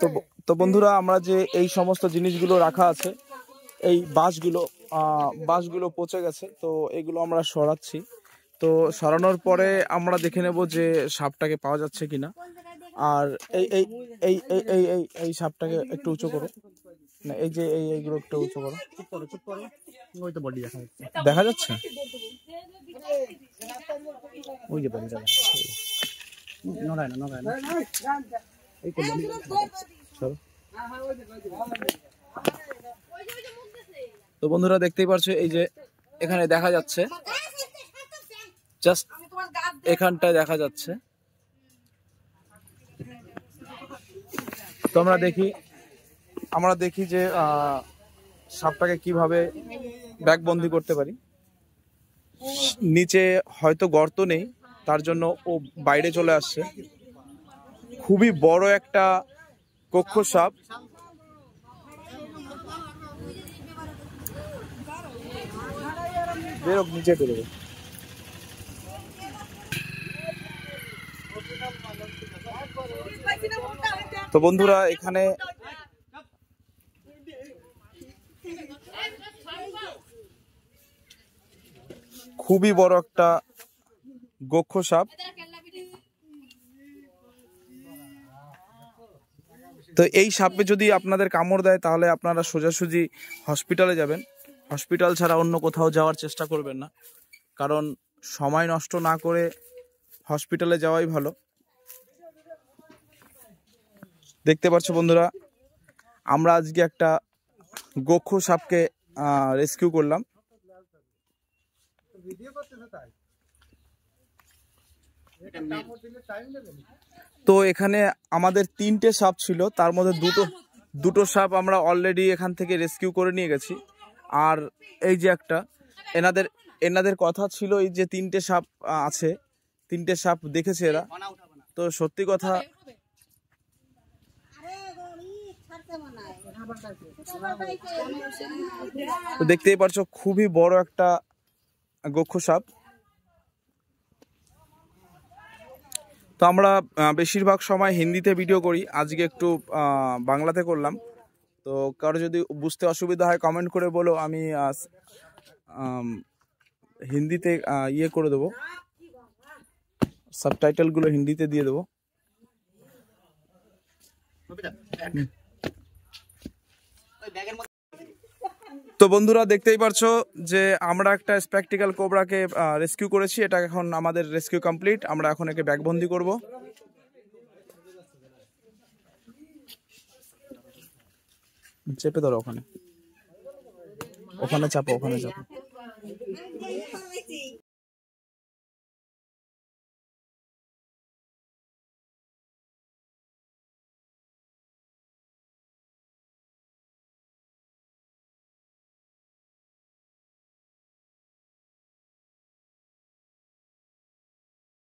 তো তো বন্ধুরা, আমরা যে এই সমস্ত জিনিসগুলো রাখা আছে, এই বাঁশগুলো পচে গেছে, তো এগুলো আমরা সরাচ্ছি। তো সরানোর পরে আমরা দেখে নেব যে সাপটাকে পাওয়া যাচ্ছে কিনা। আর এই এই এই এই এই এই এই সাপটাকে একটু উঁচু করো, না এই যে এইগুলো একটু উঁচু করো। ওই তো বডি দেখা যাচ্ছে, ওই যে বডি দেখা যাচ্ছে। নড়ায় না এই তো বডি। চলো। তো বন্ধুরা দেখতেই পারছো, এই যে এখানে দেখা যাচ্ছে, জাস্ট এখানটায় দেখা যাচ্ছে। তো আমরা দেখি যে সাপটাকে কিভাবে ব্যাগবন্দি করতে পারি। নিচে হয়তো গর্ত নেই, তার জন্য ও বাইরে চলে আসছে। খুবই বড় একটা কক্ষ সাপ। বেরোক, নিচে বেরোবে। তো বন্ধুরা, এখানে খুবই বড় একটা গক্ষ সাপ। তো এই সাপে যদি আপনাদের কামড় দেয়, তাহলে আপনারা সোজাসুজি হসপিটালে যাবেন। হসপিটাল ছাড়া অন্য কোথাও যাওয়ার চেষ্টা করবেন না, কারণ সময় নষ্ট না করে হসপিটালে যাওয়াই ভালো। দেখতে পাচ্ছ বন্ধুরা, আমরা আজকে একটা গক্ষ সাপকে রেস্কিউ করলাম। তো এখানে আমাদের 3টে সাপ ছিল, তার মধ্যে দুটো সাপ আমরা অলরেডি এখান থেকে রেস্কিউ করে নিয়ে গেছি। আর এই যে একটা, এনাদের কথা ছিল এই যে 3টে সাপ আছে, 3টে সাপ দেখেছে এরা। তো সত্যি কথা, তো দেখতেই পারছো খুবই বড় একটা গক্ষ সাপ। তো আমরা বেশিরভাগ সময় হিন্দিতে ভিডিও করি, আজকে একটু বাংলাতে করলাম। তো কারো যদি বুঝতে অসুবিধা হয় কমেন্ট করে বলো, আমি হিন্দিতে ইয়ে করে দেবো, সাবটাইটেলগুলো হিন্দিতে দিয়ে দেবো। তো বন্ধুরা দেখতেই পারছো যে আমরা একটা স্প্যাকটিক্যাল কোবরাকে রেস্কিউ করেছি। এটা এখন আমাদের রেস্কিউ কমপ্লিট। আমরা এখন একে ব্যাগবন্দি করব। চেপে ধরো, ওখানে চাপো।